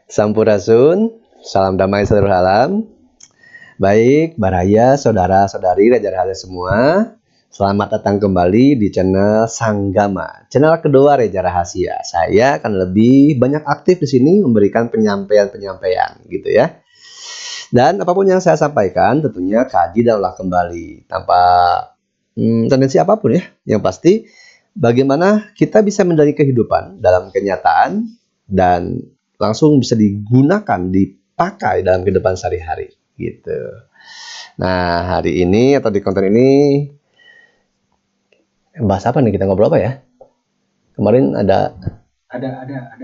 Sampurasun, salam damai seluruh alam. Baik, Baraya, saudara-saudari Raja Raharja semua. Selamat datang kembali di channel Sanggama, channel kedua Raja Rahasia. Saya akan lebih banyak aktif di sini memberikan penyampaian gitu ya. Dan apapun yang saya sampaikan tentunya kaji dan olah kembali tanpa tendensi apapun ya. Yang pasti bagaimana kita bisa menjalani kehidupan dalam kenyataan dan langsung bisa digunakan, dipakai dalam kehidupan sehari-hari gitu. Nah, hari ini atau di konten ini bahas apa nih, kita ngobrol apa ya? Kemarin ada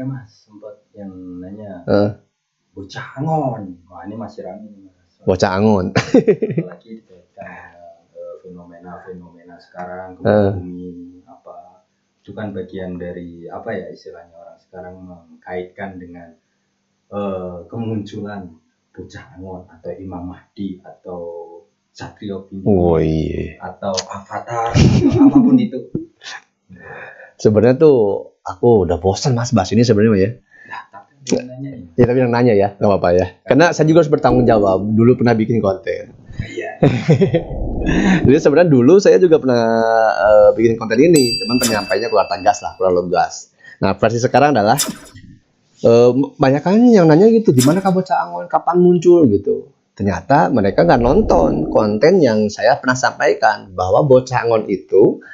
Mas sempat yang nanya bocah angon. Wah, ini masih ramai Mas. Bocah angon. Apalagi dikaitkan fenomena sekarang bumi apa itu kan bagian dari apa ya istilahnya orang sekarang mengkaitkan dengan kemunculan bocah angon atau Imam Mahdi atau Satrio Piningit atau Avatar atau apapun itu. Sebenarnya tuh aku udah bosan Mas bahas ini sebenarnya ya. Ya tapi yang nanya ya, nggak apa-apa ya. Karena saya juga harus bertanggung jawab. Dulu pernah bikin konten. Iya. Jadi sebenarnya dulu saya juga pernah bikin konten ini, cuman penyampainya kurang tegas lah, kurang lugas. Nah versi sekarang adalah banyak kan yang nanya gitu, di mana bocah angon, kapan muncul gitu. Ternyata mereka nggak nonton konten yang saya pernah sampaikan bahwa bocah angon itu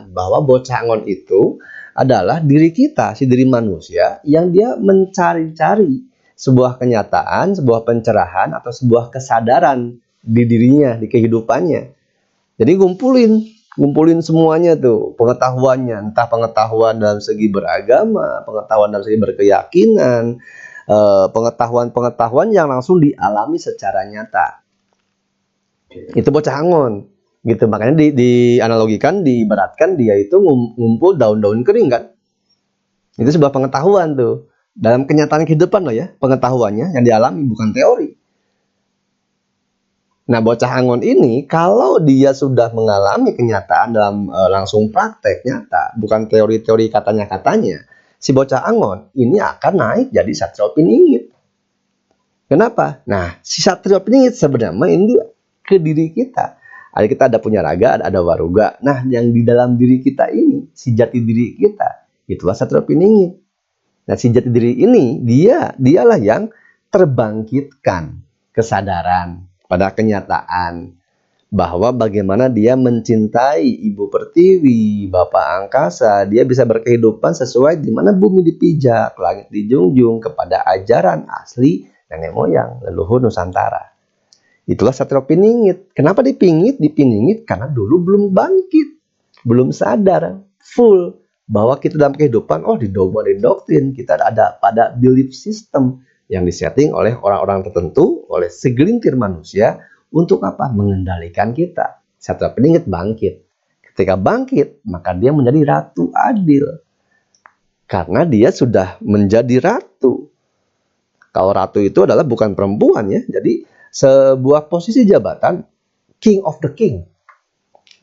bahwa bocah angon itu adalah diri kita, si diri manusia yang dia mencari-cari sebuah kenyataan, sebuah pencerahan atau sebuah kesadaran di dirinya, di kehidupannya. Jadi ngumpulin semuanya tuh, pengetahuannya, entah pengetahuan dalam segi beragama, pengetahuan dalam segi berkeyakinan, pengetahuan yang langsung dialami secara nyata. Itu bocah angon. Gitu, makanya dianalogikan, diibaratkan dia itu ngumpul daun-daun kering kan. Itu sebuah pengetahuan tuh dalam kenyataan kehidupan loh ya, pengetahuannya yang dialami, bukan teori. Nah bocah angon ini kalau dia sudah mengalami kenyataan dalam langsung praktek nyata, bukan teori-teori katanya, si bocah angon ini akan naik jadi Satrio Piningit. Kenapa? Nah si Satrio Piningit sebenarnya ini ke diri kita. Kita ada punya raga, ada waruga. Nah, yang di dalam diri kita ini, si jati diri kita, itulah Satrio Piningit. Nah, si jati diri ini, dialah yang terbangkitkan kesadaran pada kenyataan bahwa bagaimana dia mencintai Ibu Pertiwi, Bapak Angkasa, dia bisa berkehidupan sesuai di mana bumi dipijak, langit dijunjung kepada ajaran asli nenek moyang leluhur Nusantara. Itulah Satrio Piningit. Kenapa dipiningit? Karena dulu belum bangkit, belum sadar full bahwa kita dalam kehidupan, di dogma dan doktrin kita ada pada belief system yang disetting oleh orang-orang tertentu, oleh segelintir manusia untuk apa? Mengendalikan kita. Satrio Piningit bangkit. Ketika bangkit, maka dia menjadi ratu adil. Karena dia sudah menjadi ratu. Kalau ratu itu adalah bukan perempuan ya, jadi sebuah posisi jabatan king of the king,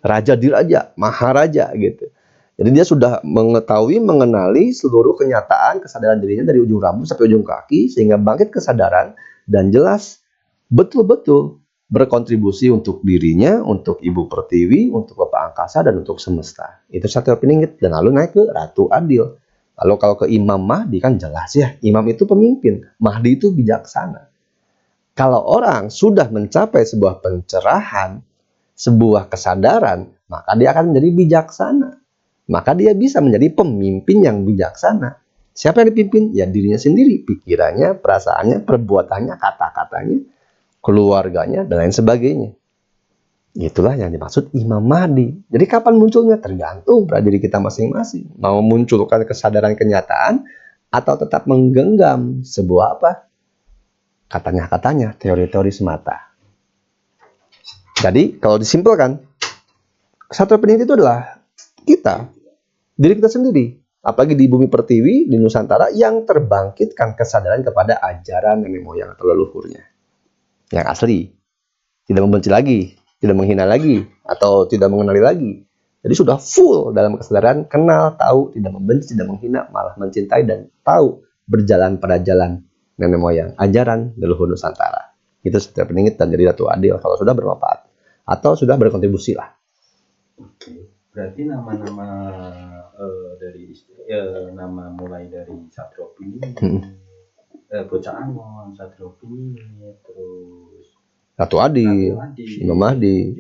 raja di raja, maharaja gitu. Jadi dia sudah mengetahui, mengenali seluruh kenyataan, kesadaran dirinya dari ujung rambut sampai ujung kaki, sehingga bangkit kesadaran dan jelas betul-betul berkontribusi untuk dirinya, untuk Ibu Pertiwi, untuk Bapak Angkasa, dan untuk semesta. Itu Satrio Piningit. Dan lalu naik ke Ratu Adil. Lalu kalau ke Imam Mahdi kan jelas ya, Imam itu pemimpin, Mahdi itu bijaksana. Kalau orang sudah mencapai sebuah pencerahan, sebuah kesadaran, maka dia akan menjadi bijaksana. Maka dia bisa menjadi pemimpin yang bijaksana. Siapa yang dipimpin? Ya dirinya sendiri, pikirannya, perasaannya, perbuatannya, kata-katanya, keluarganya, dan lain sebagainya. Itulah yang dimaksud Imam Mahdi. Jadi kapan munculnya? Tergantung pada diri kita masing-masing. Mau memunculkan kesadaran kenyataan atau tetap menggenggam sebuah apa? Katanya, teori-teori semata. Jadi kalau disimpulkan, Satria Peningit itu adalah kita, diri kita sendiri. Apalagi di bumi pertiwi, di Nusantara, yang terbangkitkan kesadaran kepada ajaran nenek moyang atau leluhurnya. Yang asli. Tidak membenci lagi, tidak menghina lagi, atau tidak mengenali lagi. Jadi sudah full dalam kesadaran, kenal, tahu, tidak membenci, tidak menghina, malah mencintai dan tahu berjalan pada jalan nenek moyang, ajaran leluhur Nusantara. Itu Satria Peningit dan jadi Ratu Adil kalau sudah bermanfaat atau sudah berkontribusi lah. Oke, berarti nama-nama dari nama mulai dari Satrio Piningit, Bocah Angon, Satrio Piningit, terus Ratu Adil, Imam Mahdi.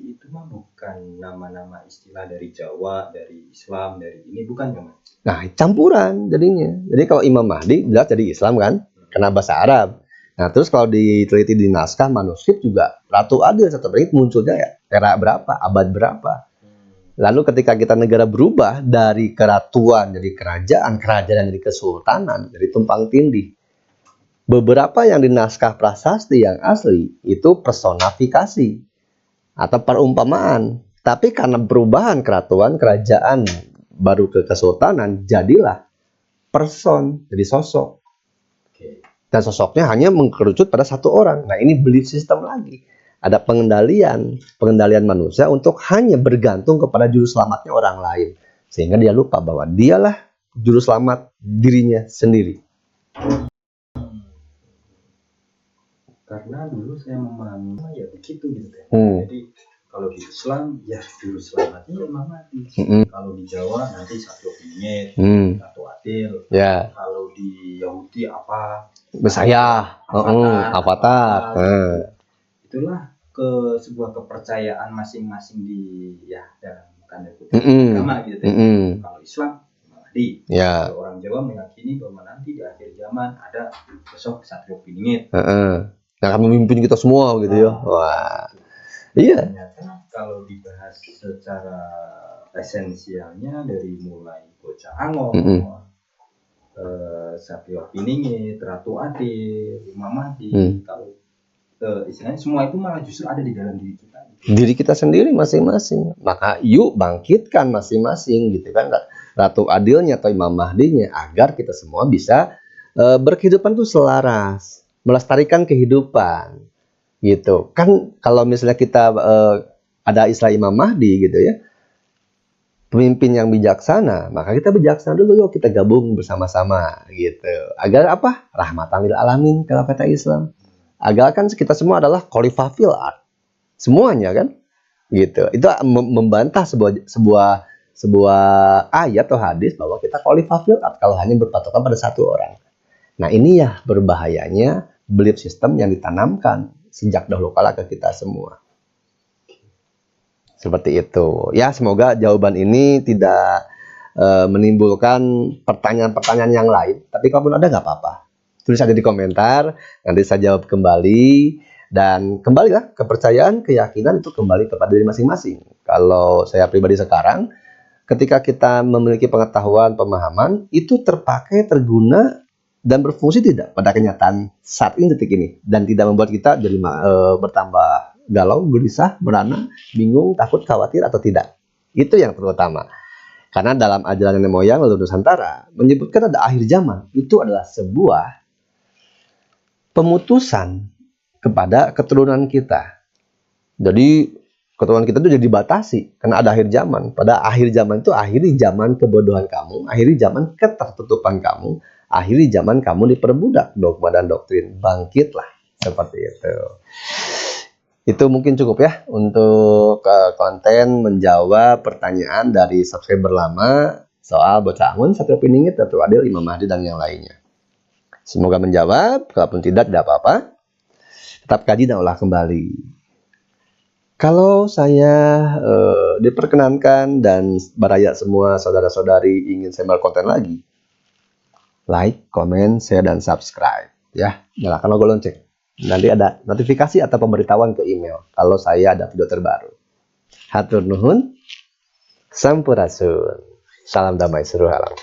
Itu mah bukan nama-nama istilah dari Jawa, dari Islam, dari ini bukan kan? Nah, campuran jadinya. Jadi kalau Imam Mahdi jelas jadi Islam kan, karena bahasa Arab. Nah, terus kalau diteliti di naskah manuskrip juga Ratu Adil Satria Peningit munculnya ya era berapa, abad berapa. Lalu ketika kita negara berubah dari keratuan jadi kerajaan, kerajaan jadi kesultanan, jadi tumpang tindih. Beberapa yang di naskah prasasti yang asli itu personifikasi atau perumpamaan. Tapi karena perubahan keratuan, kerajaan baru ke kesultanan, jadilah person, jadi sosok. Dan sosoknya hanya mengkerucut pada satu orang. Nah, ini belief system lagi. Ada pengendalian manusia untuk hanya bergantung kepada juru selamatnya orang lain. Sehingga dia lupa bahwa dialah juru selamat dirinya sendiri. Karena dulu saya memahami ya begitu gitu kan. Jadi kalau di Islam ya juru selamatnya Imam Mahdi. Kalau di Jawa nanti Satrio Piningit, Ratu Adil. Ya. Kalau di Yahudi apa? Mesaya, Avatar. Itulah ke sebuah kepercayaan masing-masing di ya dalam tanda kutip agama gitu kan. Kalau Islam Mahdi. Ya. Kalau orang Jawa meyakini bahwa nanti di akhir zaman ada sosok Satrio Piningit. Yang akan memimpin kita semua gitu ya. Wah. Iya. Ternyata kalau dibahas secara esensialnya dari mulai Bocah Angon, Satrio Piningit, Ratu Adil, Imam Mahdi, kalau istilahnya semua itu malah justru ada di dalam diri kita. Diri kita sendiri masing-masing. Maka yuk bangkitkan masing-masing gitu kan. Ratu Adilnya atau Imam Mahdinya agar kita semua bisa berkehidupan tuh selaras. Melestarikan kehidupan gitu kan. Kalau misalnya kita ada istilah Imam Mahdi gitu ya, pemimpin yang bijaksana, maka kita bijaksana dulu, yuk kita gabung bersama-sama gitu, agar apa? Rahmatan lil alamin kalau kata Islam, agar kan kita semua adalah khalifah fil ard semuanya kan gitu. Itu membantah sebuah ayat atau hadis bahwa kita khalifah fil ard kalau hanya berpatokan pada satu orang. Nah, ini ya berbahayanya belief system yang ditanamkan sejak dahulu kala ke kita semua. Seperti itu. Ya, semoga jawaban ini tidak menimbulkan pertanyaan-pertanyaan yang lain. Tapi kalaupun ada nggak apa-apa. Tulis aja di komentar, nanti saya jawab kembali. Dan kembalilah kepercayaan, keyakinan itu kembali kepada diri masing-masing. Kalau saya pribadi sekarang, ketika kita memiliki pengetahuan, pemahaman, itu terpakai, terguna, dan berfungsi tidak pada kenyataan saat ini, detik ini, dan tidak membuat kita jadi bertambah galau, gelisah, merana, bingung, takut, khawatir atau tidak. Itu yang terutama. Karena dalam ajaran nenek moyang leluhur Nusantara menyebutkan ada akhir zaman. Itu adalah sebuah pemutusan kepada keturunan kita. Jadi keturunan kita itu jadi dibatasi karena ada akhir zaman. Pada akhir zaman itu akhiri zaman kebodohan kamu, akhiri zaman ketertutupan kamu, akhiri zaman kamu diperbudak dogma dan doktrin. Bangkitlah, seperti itu. Itu mungkin cukup ya untuk konten menjawab pertanyaan dari subscriber lama soal Bocah Angon, Satrio Piningit, Ratu Adil, Imam Mahdi, dan yang lainnya. Semoga menjawab. Kalaupun tidak apa-apa. Tetap kaji dan olah kembali. Kalau saya diperkenankan dan baraya semua saudara-saudari ingin saya berkonten lagi, like, komen, share, dan subscribe. Ya, nyalakan logo lonceng. Nanti ada notifikasi atau pemberitahuan ke email kalau saya ada video terbaru. Hatur nuhun, sampurasun. Salam damai seru alam.